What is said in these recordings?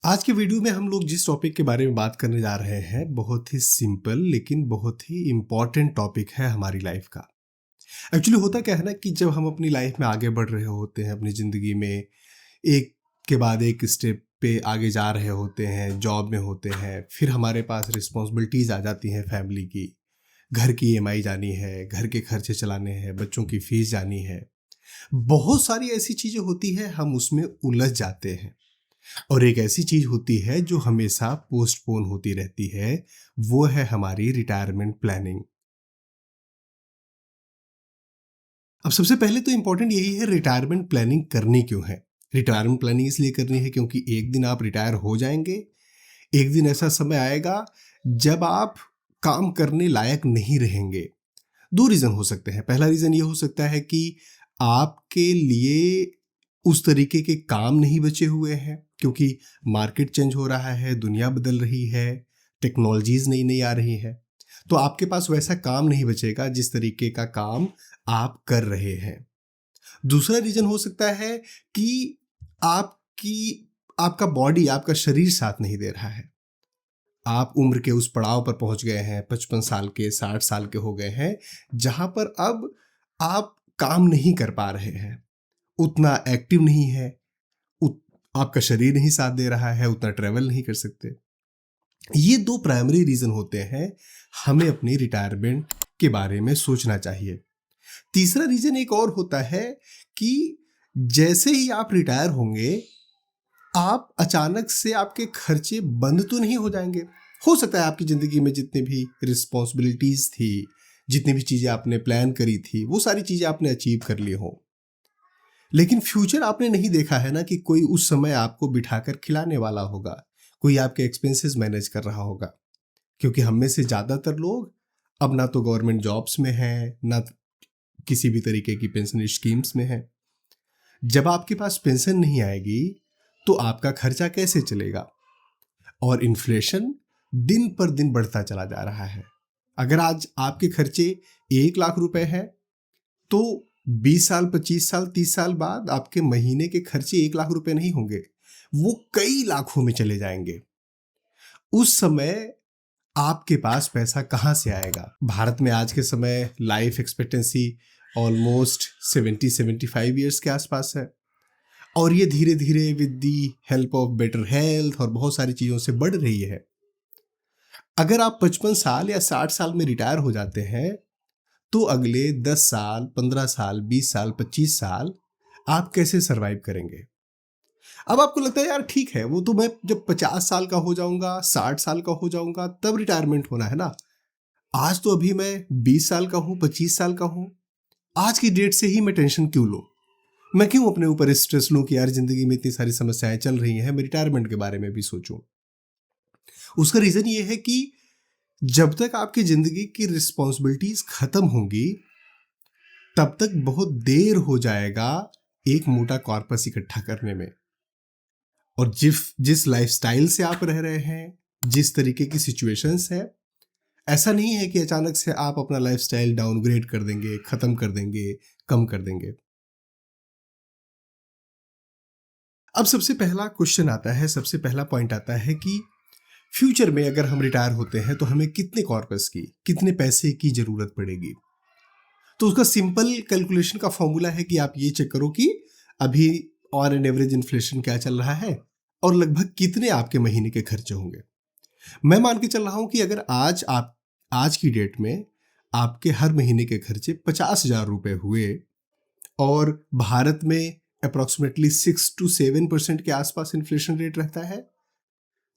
आज के वीडियो में हम लोग जिस टॉपिक के बारे में बात करने जा रहे हैं बहुत ही सिंपल लेकिन बहुत ही इम्पॉर्टेंट टॉपिक है हमारी लाइफ का। एक्चुअली होता क्या है ना कि जब हम अपनी लाइफ में आगे बढ़ रहे होते हैं अपनी ज़िंदगी में, एक के बाद एक स्टेप पे आगे जा रहे होते हैं, जॉब में होते हैं, फिर हमारे पास रिस्पॉन्सिबिलिटीज़ आ जाती हैं फैमिली की। घर की ईएमआई जानी है, घर के खर्चे चलाने हैं, बच्चों की फीस जानी है। बहुत सारी ऐसी चीज़ें होती हैं, हम उसमें उलझ जाते हैं। और एक ऐसी चीज होती है जो हमेशा पोस्टपोन होती रहती है, वो है हमारी रिटायरमेंट प्लानिंग। अब सबसे पहले तो इंपॉर्टेंट यही है, रिटायरमेंट प्लानिंग करनी क्यों है। रिटायरमेंट प्लानिंग इसलिए करनी है क्योंकि एक दिन आप रिटायर हो जाएंगे। एक दिन ऐसा समय आएगा जब आप काम करने लायक नहीं रहेंगे। दो रीज़न हो सकते हैं। पहला रीज़न ये हो सकता है कि आपके लिए उस तरीके के काम नहीं बचे हुए हैं, क्योंकि मार्केट चेंज हो रहा है, दुनिया बदल रही है, टेक्नोलॉजीज़ नई नई आ रही है। तो आपके पास वैसा काम नहीं बचेगा जिस तरीके का काम आप कर रहे हैं। दूसरा रीज़न हो सकता है कि आपकी आपका बॉडी, आपका शरीर साथ नहीं दे रहा है। आप उम्र के उस पड़ाव पर पहुंच गए हैं, 55 साल के, 60 साल के हो गए हैं, जहां पर अब आप काम नहीं कर पा रहे हैं, उतना एक्टिव नहीं है, आपका शरीर नहीं साथ दे रहा है, उतना ट्रेवल नहीं कर सकते। ये दो प्राइमरी रीजन होते हैं हमें अपनी रिटायरमेंट के बारे में सोचना चाहिए। तीसरा रीजन एक और होता है कि जैसे ही आप रिटायर होंगे, आप अचानक से आपके खर्चे बंद तो नहीं हो जाएंगे। हो सकता है आपकी ज़िंदगी में जितने भी रिस्पॉन्सिबिलिटीज़ थी, जितनी भी चीज़ें आपने प्लान करी थी, वो सारी चीज़ें आपने अचीव कर ली हों। लेकिन फ्यूचर आपने नहीं देखा है ना कि कोई उस समय आपको बिठाकर खिलाने वाला होगा, कोई आपके एक्सपेंसेस मैनेज कर रहा होगा। क्योंकि हम में से ज़्यादातर लोग अब ना तो गवर्नमेंट जॉब्स में हैं, ना किसी भी तरीके की पेंशन स्कीम्स में हैं। जब आपके पास पेंशन नहीं आएगी तो आपका खर्चा कैसे चलेगा। और इन्फ्लेशन दिन पर दिन बढ़ता चला जा रहा है। अगर आज आपके खर्चे 1 लाख रुपए हैं, तो 20 साल, 25 साल, 30 साल बाद आपके महीने के खर्चे 1 लाख रुपए नहीं होंगे, वो कई लाखों में चले जाएंगे। उस समय आपके पास पैसा कहाँ से आएगा। भारत में आज के समय लाइफ एक्सपेक्टेंसी ऑलमोस्ट 70-75 ईयर्स के आसपास है, और ये धीरे धीरे with the help of better health और बहुत सारी चीज़ों से बढ़ रही है। अगर आप 55 साल या 60 साल में रिटायर हो जाते हैं, तो अगले 10 साल, 15 साल, 20 साल, 25 साल आप कैसे सरवाइव करेंगे। अब आपको लगता है यार ठीक है, वो तो मैं जब 50 साल का हो जाऊंगा, 60 साल का हो जाऊंगा, तब रिटायरमेंट होना है ना। आज तो अभी मैं 20 साल का हूँ, 25 साल का हूँ। आज की डेट से ही मैं टेंशन क्यों लूँ, मैं क्यों अपने ऊपर स्ट्रेस लूँ कि यार जिंदगी में इतनी सारी समस्याएं चल रही हैं, मैं रिटायरमेंट के बारे में भी सोचूं। उसका रीजन ये है कि जब तक आपकी जिंदगी की रिस्पॉन्सिबिलिटीज खत्म होंगी, तब तक बहुत देर हो जाएगा एक मोटा कॉर्पस इकट्ठा करने में। और जिस लाइफस्टाइल से आप रह रहे हैं, जिस तरीके की सिचुएशंस है, ऐसा नहीं है कि अचानक से आप अपना लाइफस्टाइल डाउनग्रेड कर देंगे, खत्म कर देंगे, कम कर देंगे। अब सबसे पहला क्वेश्चन आता है, सबसे पहला पॉइंट आता है कि फ्यूचर में अगर हम रिटायर होते हैं तो हमें कितने कॉर्पस की, कितने पैसे की जरूरत पड़ेगी। तो उसका सिंपल कैलकुलेशन का फॉर्मूला है कि आप ये चेक करो कि अभी ऑन एन एवरेज इन्फ्लेशन क्या चल रहा है और लगभग कितने आपके महीने के खर्चे होंगे। मैं मान के चल रहा हूं कि अगर आज की डेट में आपके हर महीने के खर्चे 50,000 रुपए हुए, और भारत में अप्रोक्सीमेटली 6 to 7% के आसपास इन्फ्लेशन रेट रहता है,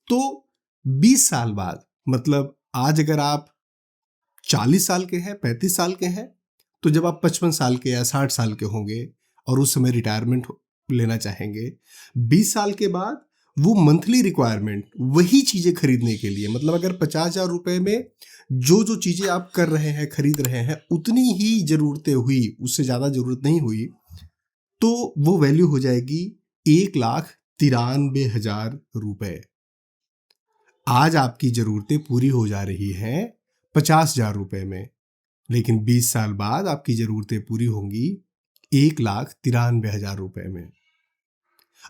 तो 20 साल बाद, मतलब आज अगर आप 40 साल के हैं, 35 साल के हैं, तो जब आप 55 साल के या 60 साल के होंगे और उस समय रिटायरमेंट लेना चाहेंगे, 20 साल के बाद वो मंथली रिक्वायरमेंट वही चीज़ें खरीदने के लिए, मतलब अगर 50,000 रुपए में जो जो चीज़ें आप कर रहे हैं, खरीद रहे हैं, उतनी ही ज़रूरतें हुई, उससे ज़्यादा ज़रूरत नहीं हुई, तो वो वैल्यू हो जाएगी 1,93,000 रुपए। आज आपकी ज़रूरतें पूरी हो जा रही हैं 50,000 रुपए में, लेकिन 20 साल बाद आपकी ज़रूरतें पूरी होंगी 1,93,000 रुपए में।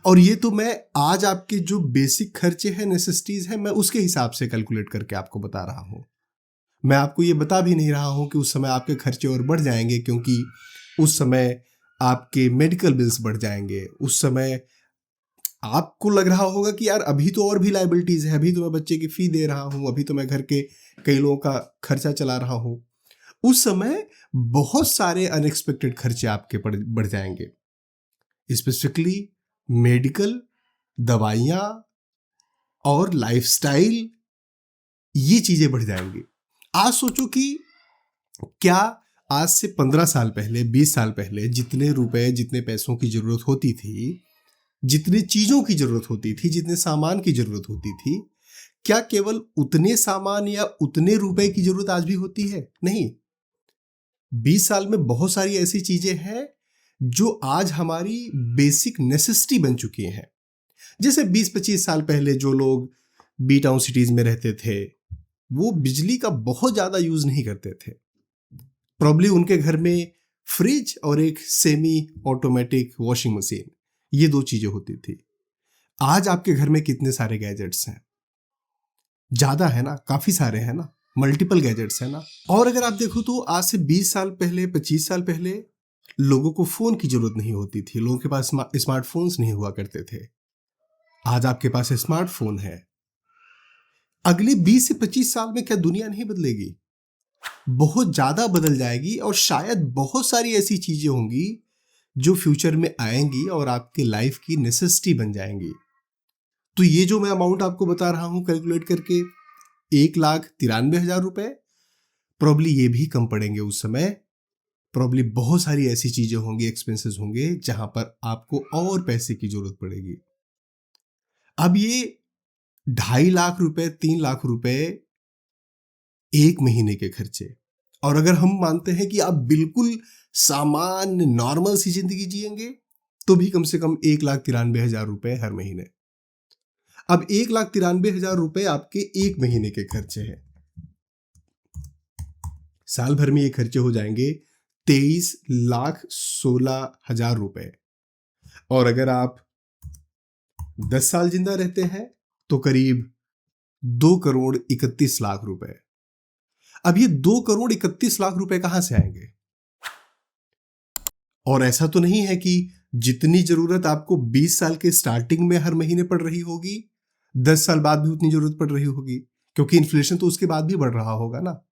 और ये तो मैं आज आपके जो बेसिक खर्चे हैं, नेसेसिटीज हैं, मैं उसके हिसाब से कैलकुलेट करके आपको बता रहा हूँ। मैं आपको ये बता भी नहीं रहा हूँ कि उस समय आपके खर्चे और बढ़ जाएंगे, क्योंकि उस समय आपके मेडिकल बिल्स बढ़ जाएंगे। उस समय आपको लग रहा होगा कि यार अभी तो और भी लाइबिलिटीज है, अभी तो मैं बच्चे की फी दे रहा हूँ, अभी तो मैं घर के कई लोगों का खर्चा चला रहा हूँ। उस समय बहुत सारे अनएक्सपेक्टेड खर्चे आपके बढ़ जाएंगे, स्पेसिफिकली मेडिकल, दवाइयाँ और लाइफस्टाइल, ये चीजें बढ़ जाएंगी। आज सोचो कि क्या आज से 15 साल पहले, 20 साल पहले जितने रुपए, जितने पैसों की जरूरत होती थी, जितनी चीजों की जरूरत होती थी, जितने सामान की जरूरत होती थी, क्या केवल उतने सामान या उतने रुपए की जरूरत आज भी होती है? नहीं। 20 साल में बहुत सारी ऐसी चीजें हैं जो आज हमारी बेसिक नेसेसिटी बन चुकी हैं। जैसे 20-25 साल पहले जो लोग बी टाउन सिटीज में रहते थे, वो बिजली का बहुत ज्यादा यूज नहीं करते थे। प्रॉब्ली उनके घर में फ्रिज और एक सेमी ऑटोमेटिक वॉशिंग मशीन, ये दो चीजें होती थी। आज आपके घर में कितने सारे गैजेट्स हैं? ज्यादा है ना, काफी सारे हैं ना, मल्टीपल गैजेट्स है ना। और अगर आप देखो तो आज से 20 साल पहले, 25 साल पहले लोगों को फोन की जरूरत नहीं होती थी, लोगों के पास स्मार्टफोन्स नहीं हुआ करते थे। आज आपके पास स्मार्टफोन है। अगले 20 से 25 साल में क्या दुनिया नहीं बदलेगी? बहुत ज्यादा बदल जाएगी, और शायद बहुत सारी ऐसी चीजें होंगी जो फ्यूचर में आएंगी और आपके लाइफ की नेसेसिटी बन जाएंगी। तो ये जो मैं अमाउंट आपको बता रहा हूं कैलकुलेट करके, 1,93,000 रुपए, प्रॉब्ली ये भी कम पड़ेंगे उस समय। प्रॉब्ली बहुत सारी ऐसी चीजें होंगी, एक्सपेंसेस होंगे जहां पर आपको और पैसे की जरूरत पड़ेगी। अब ये 2.5 लाख रुपए, 3 लाख रुपए एक महीने के खर्चे, और अगर हम मानते हैं कि आप बिल्कुल सामान्य नॉर्मल सी जिंदगी जिएंगे, तो भी कम से कम 1,93,000 रुपए हर महीने। अब 1,93,000 रुपए आपके एक महीने के खर्चे हैं। साल भर में ये खर्चे हो जाएंगे 23,16,000 रुपए। और अगर आप 10 साल जिंदा रहते हैं तो करीब 2,31,00,000 रुपए। अब ये 2,31,00,000 रुपए कहां से आएंगे? और ऐसा तो नहीं है कि जितनी जरूरत आपको 20 साल के स्टार्टिंग में हर महीने पड़ रही होगी, 10 साल बाद भी उतनी जरूरत पड़ रही होगी, क्योंकि इन्फ्लेशन तो उसके बाद भी बढ़ रहा होगा ना।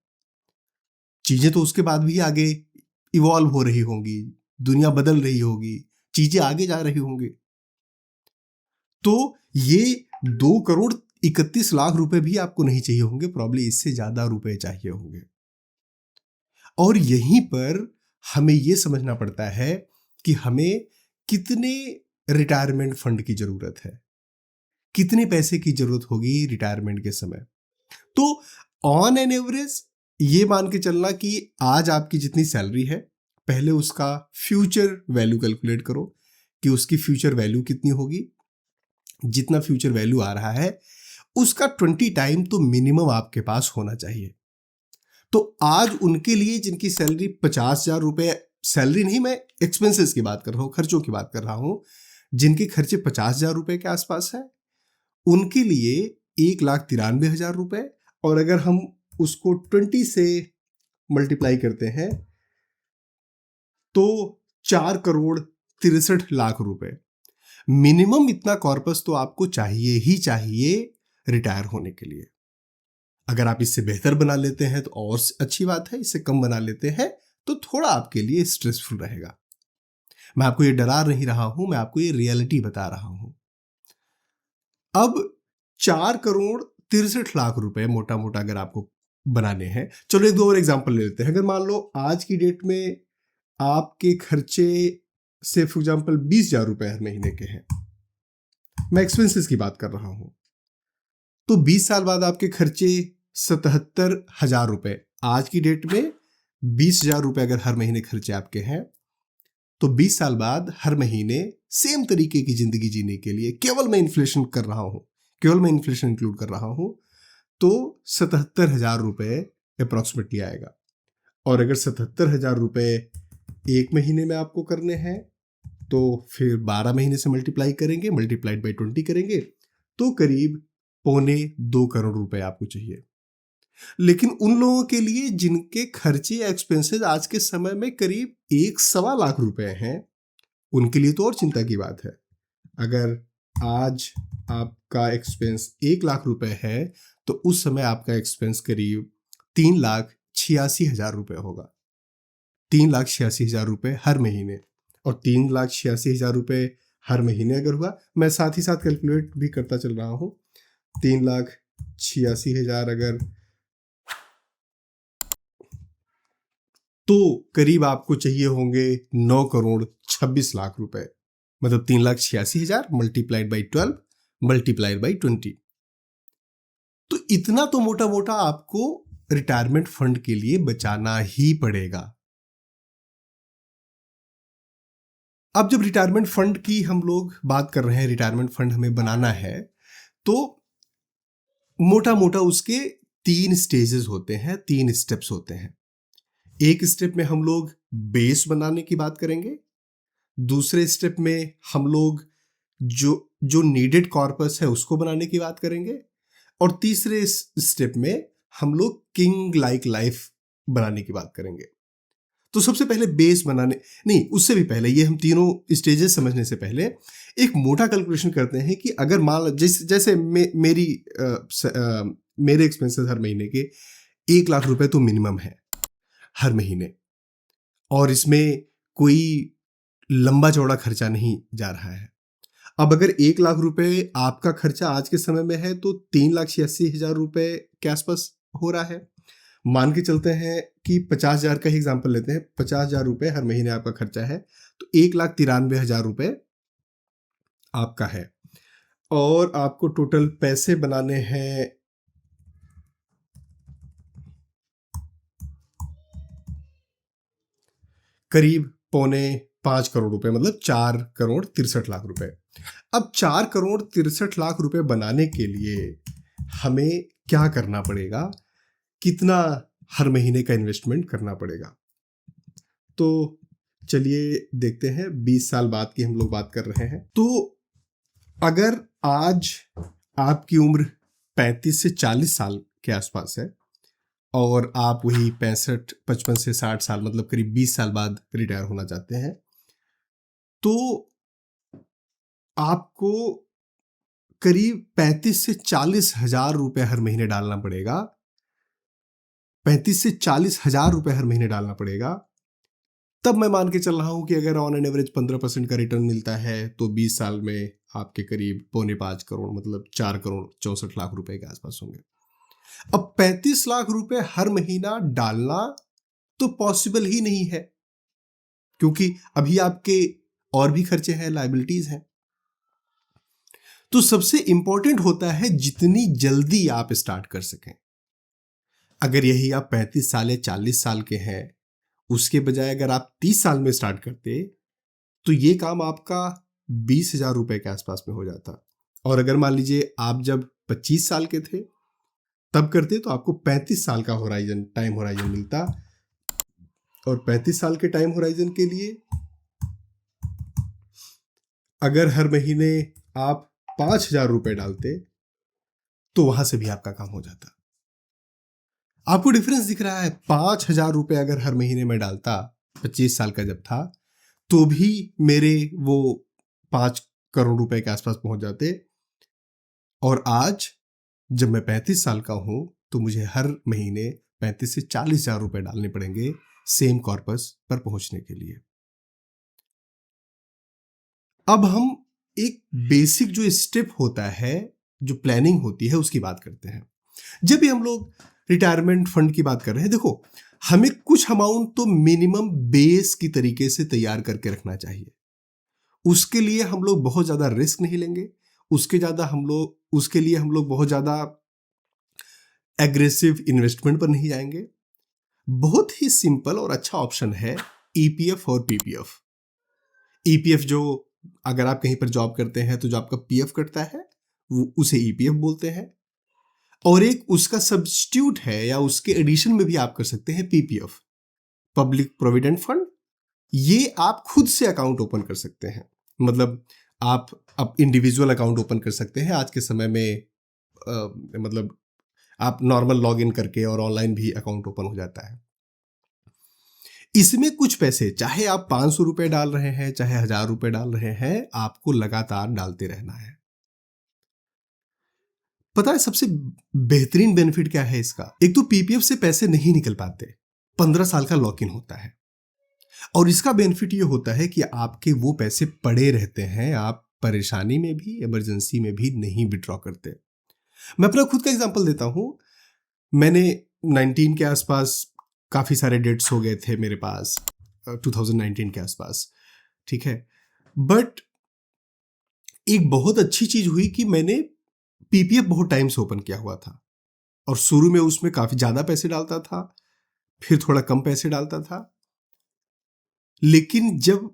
चीजें तो उसके बाद भी आगे इवॉल्व हो रही होंगी, दुनिया बदल रही होगी, चीजें आगे जा रही होंगी। तो ये 2,31,00,000 रुपए भी आपको नहीं चाहिए होंगे, प्रॉब्लम इससे ज्यादा रुपए चाहिए होंगे। और यहीं पर हमें यह समझना पड़ता है कि हमें कितने रिटायरमेंट फंड की जरूरत है, कितने पैसे की जरूरत होगी रिटायरमेंट के समय। तो ऑन एन एवरेज ये मान के चलना कि आज आपकी जितनी सैलरी है, पहले उसका फ्यूचर वैल्यू कैलकुलेट करो कि उसकी फ्यूचर वैल्यू कितनी होगी। जितना फ्यूचर वैल्यू आ रहा है उसका 20 टाइम तो मिनिमम आपके पास होना चाहिए। तो आज उनके लिए जिनकी सैलरी 50,000 रुपए, सैलरी नहीं, मैं एक्सपेंसेस की बात कर रहा हूँ, खर्चों की बात कर रहा हूँ, जिनके खर्चे 50,000 रुपए के आसपास है, उनके लिए 1,93,000 रुपए। और अगर हम उसको 20 से मल्टीप्लाई करते हैं तो 4,63,00,000 रुपए मिनिमम, इतना कॉर्पस तो आपको चाहिए ही चाहिए रिटायर होने के लिए। अगर आप इससे बेहतर बना लेते हैं तो और अच्छी बात है, इससे कम बना लेते हैं तो थोड़ा आपके लिए स्ट्रेसफुल रहेगा। मैं आपको ये डरा नहीं रहा हूं, मैं आपको ये रियलिटी बता रहा हूं। अब 4,63,00,000 रुपए मोटा मोटा अगर आपको बनाने हैं, चलो एक दो और एग्जांपल ले लेते हैं। अगर मान लो आज की डेट में आपके खर्चे से फॉर एग्जांपल 20,000 रुपए हर महीने के हैं, मैं एक्सपेंसेस की बात कर रहा हूं, तो 20 साल बाद आपके खर्चे 77,000 रुपए। आज की डेट में 20,000 रुपए अगर हर महीने खर्चे आपके हैं, तो 20 साल बाद हर महीने सेम तरीके की जिंदगी जीने के लिए, केवल मैं इन्फ्लेशन कर रहा हूं, केवल मैं इन्फ्लेशन इंक्लूड कर रहा हूं, तो 77,000 रुपए अप्रोक्सीमेटली आएगा। और अगर 77,000 रुपए एक महीने में आपको करने हैं तो फिर 12 महीने से मल्टीप्लाई करेंगे, मल्टीप्लाइड बाई 20 करेंगे, तो करीब 2.25 करोड़ आपको चाहिए। लेकिन उन लोगों के लिए जिनके खर्चे या एक्सपेंसेस आज के समय में करीब 1.25 लाख हैं, उनके लिए तो और चिंता की बात है। अगर आज आपका एक्सपेंस 1 लाख है, तो उस समय आपका एक्सपेंस करीब 3,86,000 होगा। 3,86,000 हर महीने। और 3,86,000 हर महीने अगर हुआ, मैं साथ ही साथ कैलकुलेट भी करता चल रहा हूँ, 3,86,000 अगर, तो करीब आपको चाहिए होंगे 9,26,00,000 मतलब 3,86,000 मल्टीप्लाइड बाई 12 मल्टीप्लाइड बाई 20। तो इतना तो मोटा मोटा आपको रिटायरमेंट फंड के लिए बचाना ही पड़ेगा। अब जब रिटायरमेंट फंड की हम लोग बात कर रहे हैं, रिटायरमेंट फंड हमें बनाना है, तो मोटा मोटा उसके 3 स्टेजेस होते हैं, 3 स्टेप्स होते हैं। एक स्टेप में हम लोग बेस बनाने की बात करेंगे, दूसरे स्टेप में हम लोग जो जो नीडेड कॉर्पस है उसको बनाने की बात करेंगे, और तीसरे स्टेप में हम लोग किंग लाइक लाइफ बनाने की बात करेंगे। तो सबसे पहले बेस बनाने, नहीं उससे भी पहले, ये हम तीनों स्टेजेस समझने से पहले एक मोटा कैलकुलेशन करते हैं कि अगर मान जैसे मेरे एक्सपेंसेस हर महीने के 1 लाख तो मिनिमम है हर महीने, और इसमें कोई लंबा चौड़ा खर्चा नहीं जा रहा है। अब अगर 1 लाख आपका खर्चा आज के समय में है, तो 3,86,000 के आसपास हो रहा है। मान के चलते हैं कि 50,000 का ही एग्जाम्पल लेते हैं, 50,000 हर महीने आपका खर्चा है, तो 1,93,000 आपका है। और आपको टोटल पैसे बनाने हैं करीब 4.5 करोड़ मतलब 4,63,00,000। अब 4,63,00,000 बनाने के लिए हमें क्या करना पड़ेगा, कितना हर महीने का इन्वेस्टमेंट करना पड़ेगा। तो चलिए देखते हैं, 20 साल बाद की हम लोग बात कर रहे हैं। तो अगर आज आपकी उम्र 35 से 40 साल के आसपास है, और आप वही 65, 55 से 60 साल मतलब करीब 20 साल बाद रिटायर होना चाहते हैं, तो आपको करीब 35 से 40,000 हर महीने डालना पड़ेगा। 35 से 40,000 हर महीने डालना पड़ेगा। तब मैं मान के चल रहा हूं कि अगर ऑन एन एवरेज 15% का रिटर्न मिलता है, तो 20 साल में आपके करीब 4.25 करोड़ मतलब 4,64,00,000 के आसपास होंगे। अब 35 लाख हर महीना डालना तो पॉसिबल ही नहीं है, क्योंकि अभी आपके और भी खर्चे हैं, लायबिलिटीज हैं। तो सबसे इंपॉर्टेंट होता है जितनी जल्दी आप स्टार्ट कर सकें। अगर यही आप 35 साल या 40 साल के हैं, उसके बजाय अगर आप 30 साल में स्टार्ट करते, तो ये काम आपका 20,000 के आसपास में हो जाता। और अगर मान लीजिए आप जब 25 साल के थे तब करते, तो आपको 35 साल का टाइम होराइजन मिलता। और 35 साल के टाइम होराइजन के लिए अगर हर महीने आप 5,000 डालते, तो वहां से भी आपका काम हो जाता। आपको डिफरेंस दिख रहा है? 5,000 अगर हर महीने में डालता 25 साल का जब था, तो भी मेरे वो 5 करोड़ के आसपास पहुंच जाते। और आज जब मैं 35 साल का हूं, तो मुझे हर महीने 35 से 40,000 डालने पड़ेंगे सेम कॉर्पस पर पहुंचने के लिए। अब हम एक बेसिक जो स्टेप होता है, जो प्लानिंग होती है, उसकी बात करते हैं। जब भी हम लोग रिटायरमेंट फंड की बात कर रहे हैं, देखो हमें कुछ अमाउंट तो मिनिमम बेस की तरीके से तैयार करके रखना चाहिए। उसके लिए हम लोग बहुत ज्यादा रिस्क नहीं लेंगे, उसके लिए हम लोग बहुत ज्यादा एग्रेसिव इन्वेस्टमेंट पर नहीं जाएंगे। बहुत ही सिंपल और अच्छा ऑप्शन है ईपीएफ और पीपीएफ। ईपीएफ जो, अगर आप कहीं पर जॉब करते हैं तो जो आपका पीएफ कटता है, उसे ईपीएफ बोलते हैं। और एक उसका सब्स्टिट्यूट है या उसके एडिशन में भी आप कर सकते हैं पीपीएफ, पब्लिक प्रोविडेंट फंड, ये आप खुद से अकाउंट ओपन कर सकते हैं। मतलब आप अब इंडिविजुअल अकाउंट ओपन कर सकते हैं आज के समय में। मतलब आप नॉर्मल लॉगिन करके और ऑनलाइन भी अकाउंट ओपन हो जाता है। इसमें कुछ पैसे, चाहे आप 500 रुपए डाल रहे हैं, चाहे 1000 रुपए डाल रहे हैं, आपको लगातार डालते रहना है। पता है सबसे बेहतरीन बेनिफिट क्या है इसका? एक तो पीपीएफ से पैसे नहीं निकल पाते, 15 साल का लॉक इन होता है। और इसका बेनिफिट ये होता है कि आपके वो पैसे पड़े रहते हैं, आप परेशानी में भी, इमरजेंसी में भी नहीं विड्रॉ करते। मैं अपना खुद का एग्जांपल देता हूं। मैंने 19 के आसपास काफ़ी सारे डेट्स हो गए थे मेरे पास, 2019 के आसपास, ठीक है। बट एक बहुत अच्छी चीज़ हुई कि मैंने पीपीएफ बहुत टाइम से ओपन किया हुआ था, और शुरू में उसमें काफ़ी ज़्यादा पैसे डालता था, फिर थोड़ा कम पैसे डालता था। लेकिन जब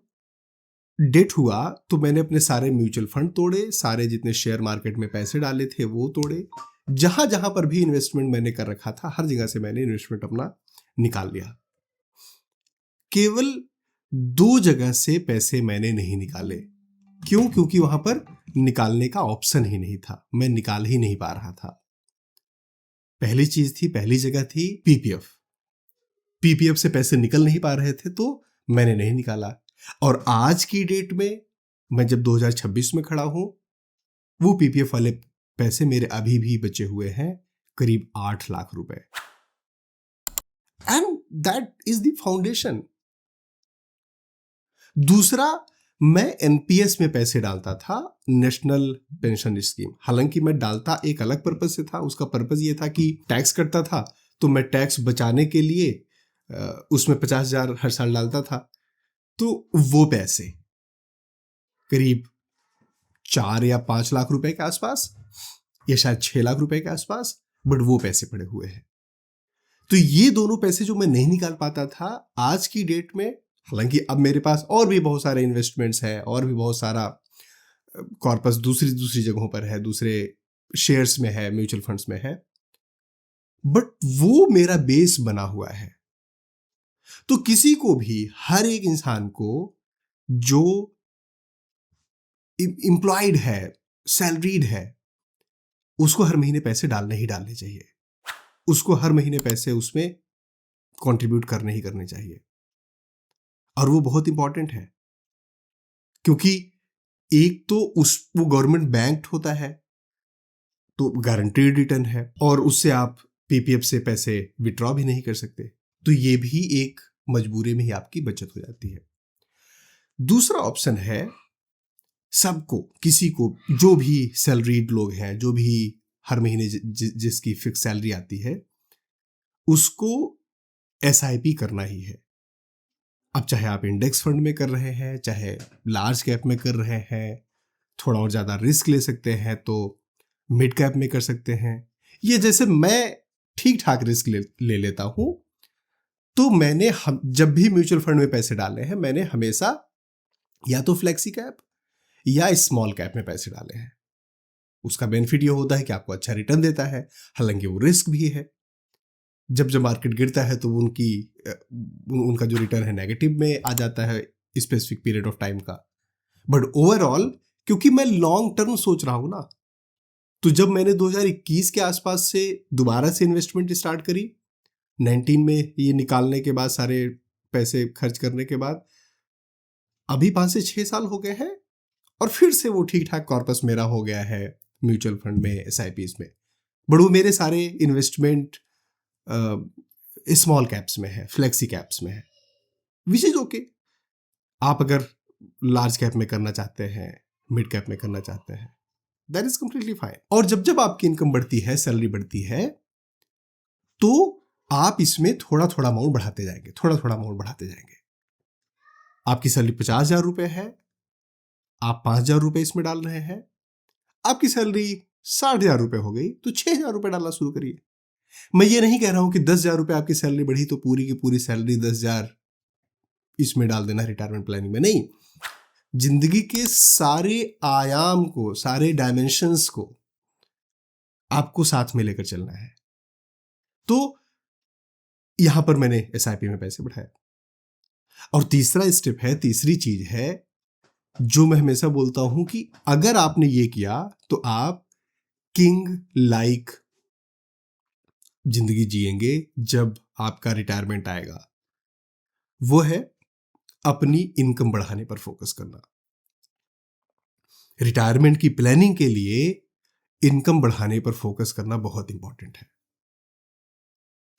डेट हुआ तो मैंने अपने सारे म्यूचुअल फंड तोड़े, सारे जितने शेयर मार्केट में पैसे डाले थे वो तोड़े। जहां जहां पर भी इन्वेस्टमेंट मैंने कर रखा था, हर जगह से मैंने इन्वेस्टमेंट अपना निकाल लिया। केवल 2 जगह से पैसे मैंने नहीं निकाले। क्यों? क्योंकि वहां पर निकालने का ऑप्शन ही नहीं था, मैं निकाल ही नहीं पा रहा था। पहली जगह थी पीपीएफ। पीपीएफ से पैसे निकल नहीं पा रहे थे तो मैंने नहीं निकाला। और आज की डेट में मैं जब 2026 में खड़ा हूं, वो पीपीएफ वाले पैसे मेरे अभी भी बचे हुए हैं, करीब 8 लाख रुपए। And that is the foundation. दूसरा, मैं एनपीएस में पैसे डालता था, नेशनल पेंशन स्कीम। हालांकि मैं डालता एक अलग पर्पज से था। उसका पर्पज ये था कि टैक्स करता था, तो मैं टैक्स बचाने के लिए उसमें 50,000 हर साल डालता था। तो वो पैसे करीब 4 या 5 लाख रुपए के आसपास, या शायद 6 लाख रुपए के आसपास, बट वो पैसे पड़े हुए हैं। तो ये दोनों पैसे जो मैं नहीं निकाल पाता था, आज की डेट में, हालांकि अब मेरे पास और भी बहुत सारे इन्वेस्टमेंट्स है, और भी बहुत सारा कॉर्पस दूसरी दूसरी जगहों पर है, दूसरे शेयर्स में है, म्यूचुअल फंड्स में है, बट वो मेरा बेस बना हुआ है। तो किसी को भी, हर एक इंसान को जो एम्प्लॉयड है, सैलरीड है, उसको हर महीने पैसे डालने ही डालने चाहिए। उसको हर महीने पैसे उसमें कंट्रीब्यूट करने ही करने चाहिए। और वो बहुत इंपॉर्टेंट है, क्योंकि एक तो वो गवर्नमेंट बैंक्ड होता है, तो गारंटीड रिटर्न है, और उससे आप पीपीएफ से पैसे विड्रॉ भी नहीं कर सकते। तो ये भी एक मजबूरी में ही आपकी बचत हो जाती है। दूसरा ऑप्शन है, सबको, किसी को, जो भी सैलरीड लोग हैं, जो भी हर महीने जिसकी फिक्स सैलरी आती है, उसको एसआईपी करना ही है। अब चाहे आप इंडेक्स फंड में कर रहे हैं, चाहे लार्ज कैप में कर रहे हैं, थोड़ा और ज़्यादा रिस्क ले सकते हैं तो मिड कैप में कर सकते हैं। ये जैसे मैं ठीक ठाक रिस्क ले लेता हूँ, तो मैंने जब भी म्यूचुअल फंड में पैसे डाले हैं, मैंने हमेशा या तो फ्लेक्सी कैप या स्मॉल कैप में पैसे डाले हैं। उसका बेनिफिट ये होता है कि आपको अच्छा रिटर्न देता है, हालांकि वो रिस्क भी है। जब जब मार्केट गिरता है तो उनका जो रिटर्न है नेगेटिव में आ जाता है स्पेसिफिक पीरियड ऑफ टाइम का। बट ओवरऑल, क्योंकि मैं लॉन्ग टर्म सोच रहा हूं ना, तो जब मैंने 2021 के आसपास से दोबारा से इन्वेस्टमेंट स्टार्ट करी, 19 में ये निकालने के बाद, सारे पैसे खर्च करने के बाद, अभी 5 से 6 साल हो गए हैं, और फिर से वो ठीक ठाक कॉर्पस मेरा हो गया है म्यूचुअल फंड में, एसआईपीज में। बट वो मेरे सारे इन्वेस्टमेंट स्मॉल कैप्स में है, फ्लेक्सी कैप्स में है, विच इज ओके। आप अगर लार्ज कैप में करना चाहते हैं, मिड कैप में करना चाहते हैं, दैट इज कंप्लीटली फाइन। और जब जब आपकी इनकम बढ़ती है, सैलरी बढ़ती है, तो आप इसमें थोड़ा थोड़ा अमाउंट बढ़ाते जाएंगे, थोड़ा थोड़ा अमाउंट बढ़ाते जाएंगे। आपकी सैलरी 50,000 रुपए है, आप 5,000 रुपए इसमें डाल रहे हैं, आपकी सैलरी 60,000 रुपए हो गई, तो 6,000 रुपए डालना शुरू करिए। मैं ये नहीं कह रहा हूं कि 10,000 रुपए आपकी सैलरी बढ़ी तो पूरी की पूरी सैलरी 10,000 इसमें डाल देना रिटायरमेंट प्लानिंग में, नहीं। जिंदगी के सारे आयाम को, सारे डायमेंशंस को आपको साथ में लेकर चलना है। तो यहां पर मैंने एसआईपी में पैसे बढ़ाए। और तीसरा स्टेप है, तीसरी चीज है जो मैं हमेशा बोलता हूं कि अगर आपने ये किया तो आप किंग लाइक जिंदगी जिएंगे जब आपका रिटायरमेंट आएगा। वो है अपनी इनकम बढ़ाने पर फोकस करना। रिटायरमेंट की प्लानिंग के लिए इनकम बढ़ाने पर फोकस करना बहुत इंपॉर्टेंट है।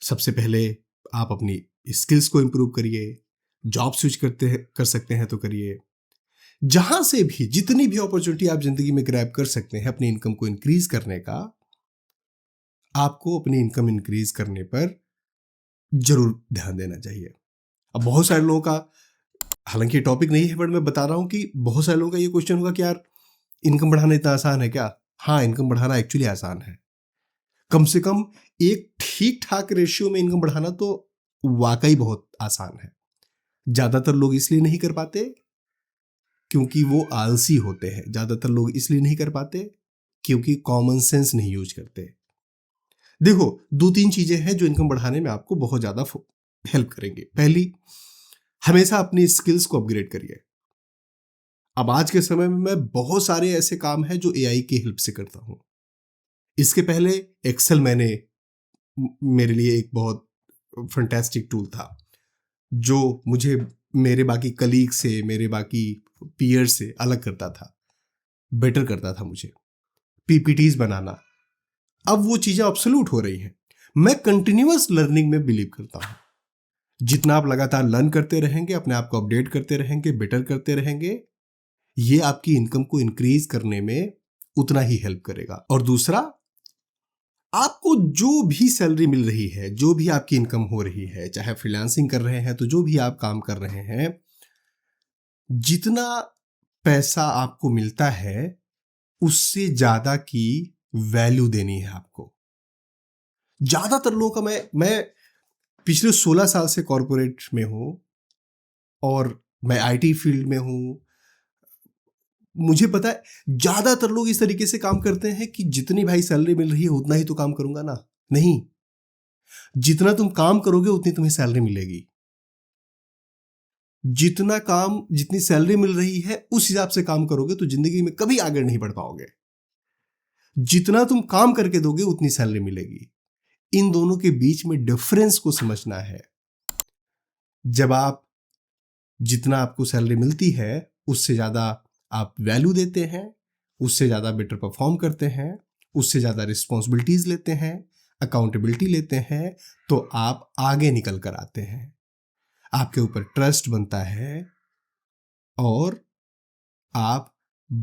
सबसे पहले आप अपनी स्किल्स को इंप्रूव करिए, जॉब स्विच कर सकते हैं तो करिए। जहां से भी जितनी भी अपॉर्चुनिटी आप जिंदगी में ग्रैब कर सकते हैं अपनी इनकम को इंक्रीज करने का, आपको अपनी इनकम इंक्रीज करने पर जरूर ध्यान देना चाहिए। अब बहुत सारे लोगों का, हालांकि टॉपिक नहीं है बट मैं बता रहा हूं कि बहुत सारे लोगों का ये क्वेश्चन होगा कि यार इनकम बढ़ाना इतना आसान है क्या? हाँ, इनकम बढ़ाना एक्चुअली आसान है। कम से कम एक ठीक ठाक रेशियो में इनकम बढ़ाना तो वाकई बहुत आसान है। ज्यादातर लोग इसलिए नहीं कर पाते क्योंकि वो आलसी होते हैं। ज्यादातर लोग इसलिए नहीं कर पाते क्योंकि कॉमन सेंस नहीं यूज करते। देखो, 2-3 चीजें हैं जो इनकम बढ़ाने में आपको बहुत ज्यादा हेल्प करेंगे। पहली, हमेशा अपनी स्किल्स को अपग्रेड करिए। अब आज के समय में मैं बहुत सारे ऐसे काम हैं जो एआई की हेल्प से करता हूं। इसके पहले एक्सेल मेरे लिए एक बहुत फैंटास्टिक टूल था जो मुझे मेरे बाकी कलीग से, मेरे बाकी पीयर से अलग करता था, बेटर करता था मुझे। पीपीटीज बनाना, अब वो चीजें ऑब्सोल्यूट हो रही हैं। मैं कंटिन्यूअस लर्निंग में बिलीव करता हूं। जितना आप लगातार लर्न करते रहेंगे, अपने आप को अपडेट करते रहेंगे, बेटर करते रहेंगे, ये आपकी इनकम को इंक्रीज करने में उतना ही हेल्प करेगा। और दूसरा, आपको जो भी सैलरी मिल रही है, जो भी आपकी इनकम हो रही है, चाहे फ्रीलांसिंग कर रहे हैं तो जो भी आप काम कर रहे हैं, जितना पैसा आपको मिलता है उससे ज्यादा की वैल्यू देनी है आपको। ज्यादातर लोगों का, मैं पिछले 16 साल से कॉर्पोरेट में हूं और मैं आईटी फील्ड में हूं। मुझे पता है ज्यादातर लोग इस तरीके से काम करते हैं कि जितनी भाई सैलरी मिल रही है उतना ही तो काम करूंगा ना। नहीं, जितना तुम काम करोगे उतनी तुम्हें सैलरी मिलेगी। जितना काम, जितनी सैलरी मिल रही है उस हिसाब से काम करोगे तो जिंदगी में कभी आगे नहीं बढ़ पाओगे। जितना तुम काम करके दोगे उतनी सैलरी मिलेगी। इन दोनों के बीच में डिफरेंस को समझना है। जब आप, जितना आपको सैलरी मिलती है उससे ज्यादा आप वैल्यू देते हैं, उससे ज्यादा बेटर परफॉर्म करते हैं, उससे ज्यादा रिस्पॉन्सिबिलिटीज लेते हैं, अकाउंटेबिलिटी लेते हैं, तो आप आगे निकल कर आते हैं। आपके ऊपर ट्रस्ट बनता है और आप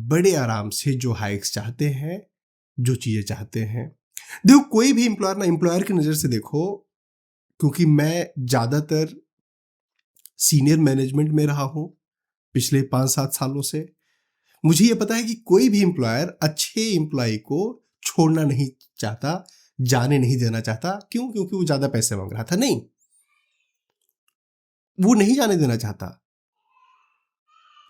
बड़े आराम से जो हाइक्स चाहते हैं, जो चीजें चाहते हैं। देखो, कोई भी एम्प्लॉयर ना, एम्प्लॉयर की नजर से देखो, क्योंकि मैं ज्यादातर सीनियर मैनेजमेंट में रहा हूं पिछले 5-7 सालों से, मुझे ये पता है कि कोई भी एम्प्लॉयर अच्छे एम्प्लॉय को छोड़ना नहीं चाहता, जाने नहीं देना चाहता। क्यों? क्योंकि वो ज्यादा पैसे मांग रहा था। नहीं, वो नहीं जाने देना चाहता,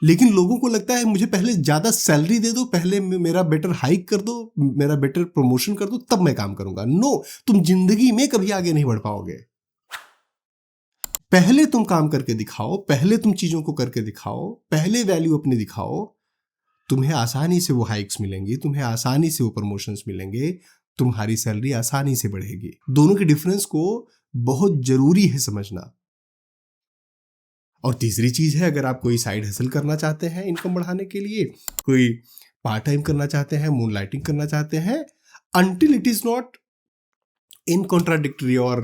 लेकिन लोगों को लगता है मुझे पहले ज्यादा सैलरी दे दो, पहले मेरा बेटर हाइक कर दो, मेरा बेटर प्रमोशन कर दो, तब मैं काम करूंगा। नो, तुम जिंदगी में कभी आगे नहीं बढ़ पाओगे। पहले तुम काम करके दिखाओ, पहले तुम चीजों को करके दिखाओ, पहले वैल्यू अपनी दिखाओ, तुम्हें आसानी से वो हाइक्स मिलेंगी, तुम्हें आसानी से वो प्रमोशंस मिलेंगे, तुम्हारी सैलरी आसानी से बढ़ेगी। दोनों के डिफरेंस को बहुत जरूरी है समझना। और तीसरी चीज है, अगर आप कोई साइड हसल करना चाहते हैं इनकम बढ़ाने के लिए, कोई पार्ट टाइम करना चाहते हैं, मूनलाइटिंग करना चाहते हैं, until it is not in contradictory or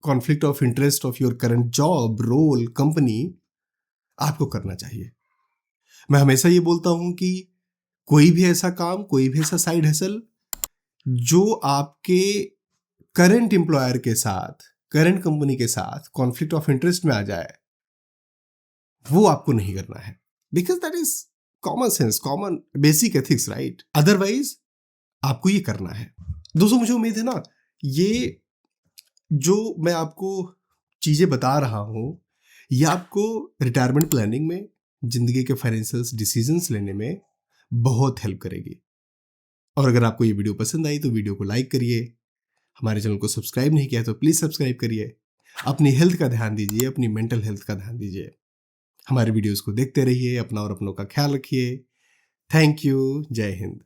conflict of interest of your current job, role, company, आपको करना चाहिए। मैं हमेशा ये बोलता हूं कि कोई भी ऐसा काम, कोई भी ऐसा साइड हसल जो आपके करंट एम्प्लॉयर के साथ, करंट कंपनी के साथ कॉन्फ्लिक्ट ऑफ इंटरेस्ट में आ जाए, वो आपको नहीं करना है। Because that is common sense, common basic ethics, right? Otherwise आपको ये करना है। दोस्तों, मुझे उम्मीद है ना, ये जो मैं आपको चीजें बता रहा हूं, ये आपको रिटायरमेंट प्लानिंग में, जिंदगी के फाइनेंशियल डिसीजंस लेने में बहुत हेल्प करेगी। और अगर आपको ये वीडियो पसंद आई तो वीडियो को लाइक करिए, हमारे चैनल को सब्सक्राइब नहीं किया तो प्लीज सब्सक्राइब करिए। अपनी हेल्थ का ध्यान दीजिए, अपनी मेंटल हेल्थ का ध्यान दीजिए। हमारे वीडियोस को देखते रहिए, अपना और अपनों का ख्याल रखिए। Thank you. जय हिंद।